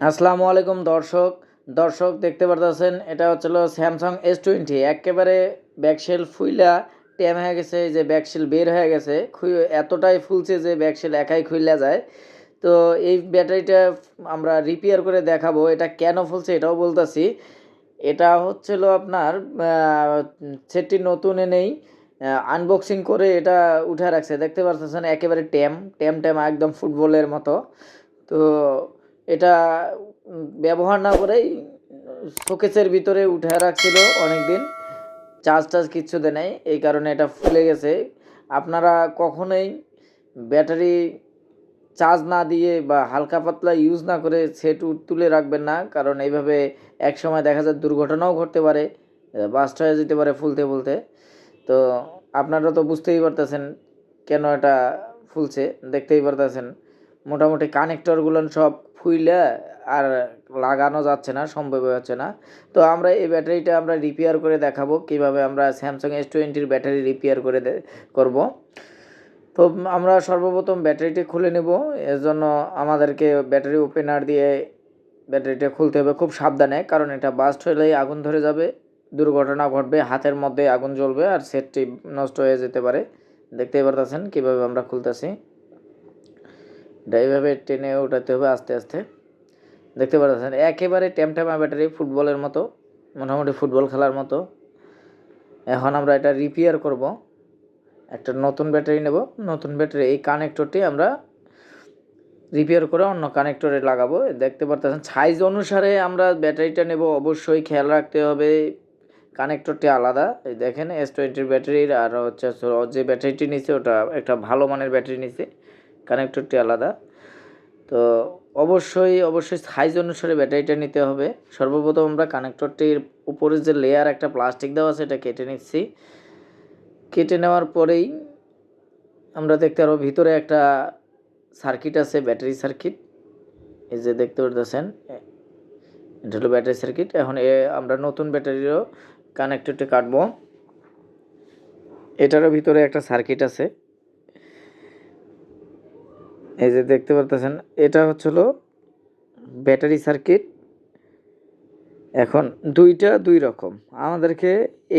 আসসালামু আলাইকুম দর্শক দেখতে পারতেছেন এটা হচ্ছিল স্যামসাং S20 একেবারে ব্যাকশেল ফুইলা ট্যাম হয়ে গেছে যে ব্যাকশেল বের হয়ে গেছে এতটাই ফুলছে যে ব্যাকশেল একাই খুইলা যায়। তো এই ব্যাটারিটা আমরা রিপেয়ার করে দেখাবো এটা কেন ফুলছে এটাও বলতেছি। এটা হচ্ছিল আপনার সেটটি নতুন এনেই আনবক্সিং করে এটা উঠে রাখছে, দেখতে পারতেছেন একেবারে ট্যাম একদম ফুটবলের মতো। তো এটা ব্যবহার না করেই শোকেসের ভিতরে উঠে রাখছিল অনেক দিন, চার্জ কিচ্ছু দেয় নাই, এই কারণে এটা ফুলে গেছে। আপনারা কখনোই ব্যাটারি চার্জ না দিয়ে বা হালকা পাতলা ইউজ না করে সেট তুলে রাখবেন না, কারণ এইভাবে এক সময় দেখা যায় দুর্ঘটনাও ঘটতে পারে, বাস্ট হয়ে যেতে পারে ফুলতে। তো আপনারা তো বুঝতেই পারতেছেন কেন এটা ফুলছে, দেখতেই পারতেছেন মোটামুটি কানেক্টরগুলো সব ফুইলে আর লাগানো যাচ্ছে না, সম্ভব হচ্ছে না। তো আমরা এই ব্যাটারিটা আমরা রিপেয়ার করে দেখাবো কিভাবে আমরা স্যামসাং S20 ব্যাটারি রিপেয়ার করে করব। তো আমরা সর্বপ্রথম ব্যাটারিটি খুলে নেব, এর জন্য আমাদেরকে ব্যাটারি ওপেনার দিয়ে ব্যাটারিটা খুলতে হবে খুব সাবধানে, কারণ এটা বাস্ট হলেই আগুন ধরে যাবে, দুর্ঘটনা ঘটবে, হাতের মধ্যে আগুন জ্বলবে আর সেটটি নষ্ট হয়ে যেতে পারে। দেখতেই পারতেছেন কীভাবে আমরা খুলতেছি, এটা এইভাবে টেনে উঠাতে হবে আস্তে আস্তে। দেখতে পাচ্ছেন একেবারে ট্যামট্যামা ব্যাটারি, ফুটবলের মতো, মোটামুটি ফুটবল খেলার মতো। এখন আমরা এটা রিপেয়ার করব, একটা নতুন ব্যাটারি নেব। নতুন ব্যাটারি এই কানেক্টরটি আমরা রিপেয়ার করে অন্য কানেক্টরে লাগাবো। দেখতে পাচ্ছেন সাইজ অনুসারে আমরা ব্যাটারিটা নেব, অবশ্যই খেয়াল রাখতে হবে কানেক্টরটি আলাদা। এই দেখেন S20 ব্যাটারির আর হচ্ছে যে ব্যাটারিটি নিচ্ছে ওটা একটা ভালো মানের ব্যাটারি নিচ্ছে, কানেক্টরটি আলাদা। তো অবশ্যই সাইজ অনুসারে ব্যাটারিটা নিতে হবে। সর্বপ্রথম আমরা কানেক্টরটির উপরে যে লেয়ার একটা প্লাস্টিক দেওয়া আছে এটা কেটে নিচ্ছি। কেটে নেওয়ার পরেই আমরা দেখতে পারবো ভিতরে একটা সার্কিট আছে, ব্যাটারি সার্কিট। এই যে দেখতে পাচ্ছেন এটা হলো ব্যাটারি সার্কিট। এখন আমরা নতুন ব্যাটারিরও কানেক্টরটি কাটবো। এটারও ভিতরে একটা সার্কিট আছে, এই যে দেখতে পাচ্ছেন এটা হচ্ছিল ব্যাটারি সার্কিট। এখন দুই রকম আমাদেরকে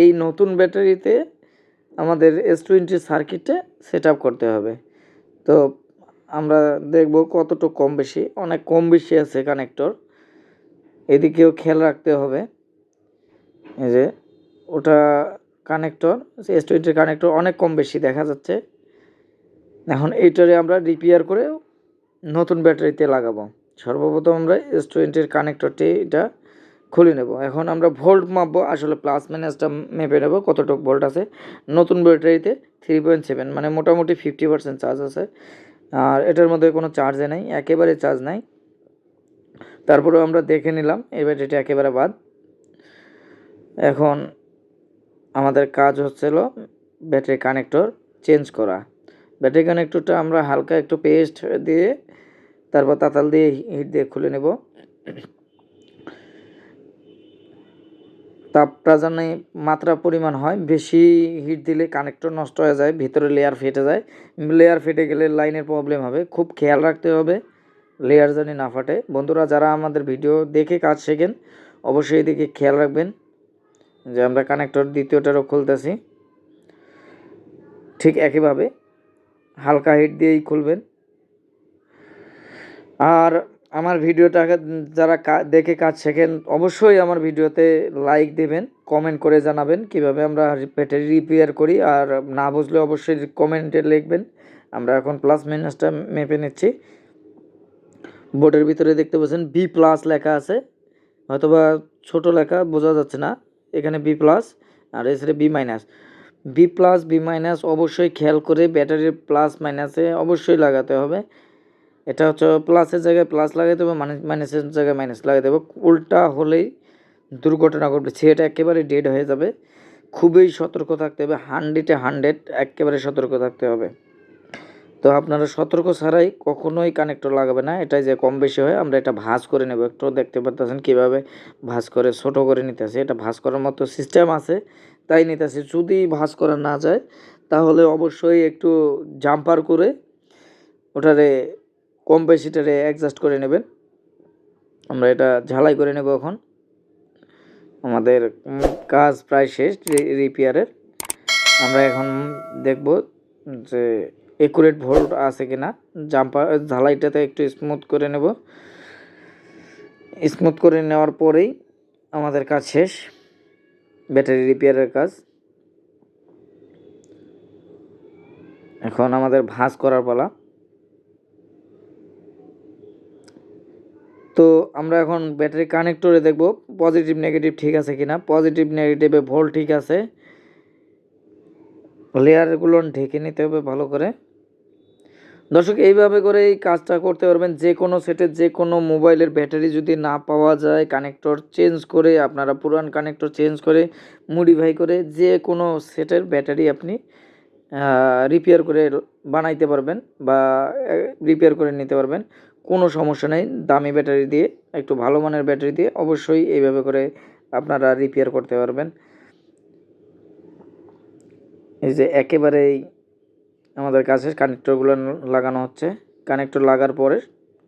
এই নতুন ব্যাটারিতে আমাদের S20 সার্কিটে সেট আপ করতে হবে। তো আমরা দেখব কতটুকু কম বেশি, অনেক কম বেশি আছে কানেক্টর, এদিকেও খেয়াল রাখতে হবে। এই যে ওটা কানেক্টর, S20 কানেক্টর অনেক কম বেশি দেখা যাচ্ছে। এখন এইটারে আমরা রিপেয়ার করে নতুন ব্যাটারিতে লাগাবো। সর্বপ্রথম আমরা S20 কানেক্টরটি এটা খুলে নেব। এখন আমরা ভোল্ট মাপবো, আসলে প্লাস মাইনাসটা মেপে নেব কতটুকু ভোল্ট আছে। নতুন ব্যাটারিতে 3.7 মানে মোটামুটি 50% চার্জ আছে, আর এটার মধ্যে কোনো চার্জে নাই, একেবারে চার্জ নাই। তারপরেও আমরা দেখে নিলাম এই ব্যাটারিটা একেবারে বাদ। এখন আমাদের কাজ হচ্ছিল ব্যাটারি কানেক্টর চেঞ্জ করা। ব্যাটারি কানেক্টরটা আমরা হালকা একটু পেস্ট দিয়ে তারপর তাতাল দিয়ে হিট দিয়ে খুলে নেব। তাপটা যেন মাত্রা পরিমাণ হয়, বেশি হিট দিলে কানেক্টর নষ্ট হয়ে যায়, ভিতরে লেয়ার ফেটে যায়, লেয়ার ফেটে গেলে লাইনের প্রবলেম হবে। খুব খেয়াল রাখতে হবে লেয়ার যেন না ফাটে। বন্ধুরা যারা আমাদের ভিডিও দেখে কাজ শেখেন অবশ্যই এদিকে খেয়াল রাখবেন। যে আমরা কানেক্টর দ্বিতীয়টারও খুলতেছি, ঠিক একইভাবে হালকা হিট দিয়েই খুলবেন। আর আমার ভিডিওটাকে যারা দেখে কাজ শেখেন অবশ্যই আমার ভিডিওতে লাইক দেবেন, কমেন্ট করে জানাবেন কিভাবে আমরা ব্যাটারি রিপেয়ার করি, আর না বুঝলে অবশ্যই কমেন্টে লিখবেন। আমরা এখন প্লাস মাইনাসটা মেপে নিচ্ছি। বোর্ডের ভিতরে দেখতে পাচ্ছেন B+ লেখা আছে, হয়তোবা ছোট লেখা বোঝা যাচ্ছে না। এখানে B+ আর এখানে B-। B+, B- অবশ্যই খেয়াল করে ব্যাটারির প্লাস মাইনাসে অবশ্যই লাগাতে হবে। এটা হচ্ছে প্লাসের জায়গায় প্লাস লাগাতে হবে, মাইনাসের জায়গায় মাইনাস লাগাতে হবে। উল্টা হলেই দুর্ঘটনা ঘটবে, সেটা একেবারে ডেড হয়ে যাবে। খুবই সতর্ক থাকতে হবে, 100 একেবারে সতর্ক থাকতে হবে। তো আপনারা সতর্ক ছাড়াই কখনোই কানেক্টর লাগাবে না। এটাই যে কম বেশি হয় আমরা এটা ভাঁজ করে নেব। একটু দেখতে পাচ্ছেন কীভাবে ভাঁজ করে ছোট করে নিতেছে, এটা ভাঁজ করার মতো সিস্টেম আছে তাই নিতেছি। যদি ভাঁজ করা না যায় তাহলে অবশ্যই একটু জাম্পার করে ওটারে কম বেশিটারে অ্যাডজাস্ট করে নেবেন। আমরা এটা ঝালাই করে নেব। এখন আমাদের কাজ প্রায় শেষ রিপেয়ারের। আমরা এখন দেখব যে একুরেট ভোল্ট আছে কিনা। ঝালাইটাতে একটু স্মুথ করে নেব। স্মুথ করে নেওয়ার পরেই আমাদের কাজ শেষ, ব্যাটারি রিপেয়ারের কাজ। এখন আমাদের ভাঁজ করার পালা। তো আমরা এখন ব্যাটারি কানেক্টরে দেখব পজিটিভ নেগেটিভ ঠিক আছে কিনা। পজিটিভ নেগেটিভে ভোল্ট ঠিক আছে। লেয়ারগুলো ঢেকে নিতে হবে ভালো করে। দর্শক, এইভাবে করে এই কাজটা করতে পারবেন। যে কোনো সেটের যে কোনো মোবাইলের ব্যাটারি যদি না পাওয়া যায়, কানেক্টর চেঞ্জ করে, আপনারা পুরান কানেক্টর চেঞ্জ করে মডিফাই করে যে কোনো সেটের ব্যাটারি আপনি রিপেয়ার করে বানাইতে পারবেন বা রিপেয়ার করে নিতে পারবেন। কোনো সমস্যা নেই। দামি ব্যাটারি দিয়ে, একটু ভালো মানের ব্যাটারি দিয়ে অবশ্যই এইভাবে করে আপনারা রিপেয়ার করতে পারবেন। এই যে একেবারেই আমাদের কাছে কানেক্টরগুলো লাগানো হচ্ছে। কানেক্টর লাগার পরে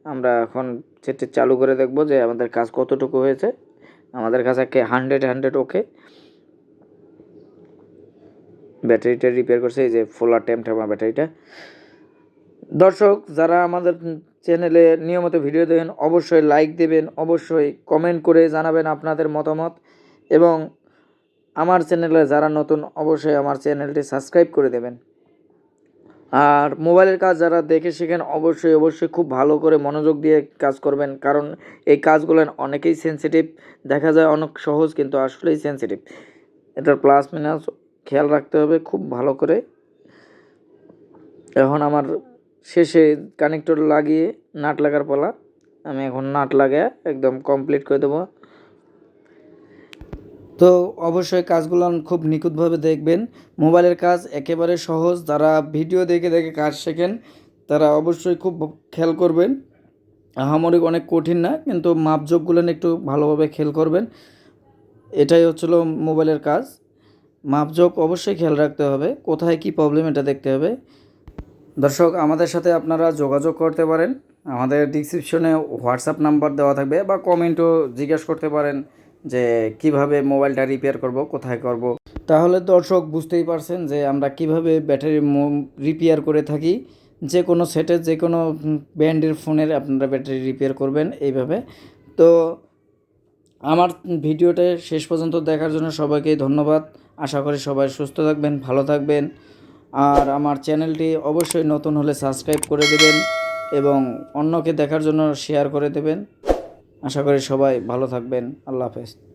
আমরা এখন সেটটি চালু করে দেখব যে আমাদের কাজ কতটুকু হয়েছে। আমাদের কাছে 100 ওকে। ব্যাটারিটা রিপেয়ার করছে, এই যে ফোলার টেমঠামা ব্যাটারিটা। দর্শক, যারা আমাদের চ্যানেলে নিয়মিত ভিডিও দেখেন অবশ্যই লাইক দেবেন, অবশ্যই কমেন্ট করে জানাবেন আপনাদের মতামত, এবং আমার চ্যানেলে যারা নতুন অবশ্যই আমার চ্যানেলটি সাবস্ক্রাইব করে দেবেন। আর মোবাইলের কাজ যারা দেখে শিখেন অবশ্যই খুব ভালো করে মনোযোগ দিয়ে কাজ করবেন, কারণ এই কাজগুলো অনেকেই সেন্সিটিভ। দেখা যায় অনেক সহজ, কিন্তু আসলেই সেন্সিটিভ। এটার প্লাস মাইনাস খেয়াল রাখতে হবে খুব ভালো করে। এখন আমার শেষে কানেক্টর লাগিয়ে নাট লাগার পালা। আমি এখন নাট লাগিয়ে একদম কমপ্লিট করে দেবো। তো অবশ্যই কাজগুলো খুব নিখুঁতভাবে দেখবেন। মোবাইলের কাজ একেবারে সহজ। যারা ভিডিও দেখে দেখে কাজ শেখেন তারা অবশ্যই খুব খেয়াল করবেন। আহামরি অনেক কঠিন না, কিন্তু মাপজোকগুলো একটু ভালোভাবে খেয়াল করবেন। এটাই হচ্ছিল মোবাইলের কাজ। মাপজোক অবশ্যই খেয়াল রাখতে হবে, কোথায় কি প্রবলেম এটা দেখতে হবে। দর্শক, আমাদের সাথে আপনারা যোগাযোগ করতে পারেন। আমাদের ডিসক্রিপশনে হোয়াটসঅ্যাপ নাম্বার দেওয়া থাকবে, বা কমেন্টও জিজ্ঞেস করতে পারেন যে কিভাবে মোবাইলটা রিপেয়ার করব, কোথায় করব। তাহলে দর্শক বুঝতেই পারছেন যে আমরা কিভাবে ব্যাটারি রিপেয়ার করে থাকি। যে কোনো সেটের যে কোনো ব্র্যান্ডের ফোনের আপনারা ব্যাটারি রিপেয়ার করবেন এইভাবে। তো আমার ভিডিওটা শেষ পর্যন্ত দেখার জন্য সবাইকে ধন্যবাদ। আশা করি সবাই সুস্থ থাকবেন, ভালো থাকবেন। আর আমার চ্যানেলটি অবশ্যই নতুন হলে সাবস্ক্রাইব করে দেবেন এবং অন্যকে দেখার জন্য শেয়ার করে দেবেন। আশা করি সবাই ভালো থাকবেন। আল্লাহ হাফেজ।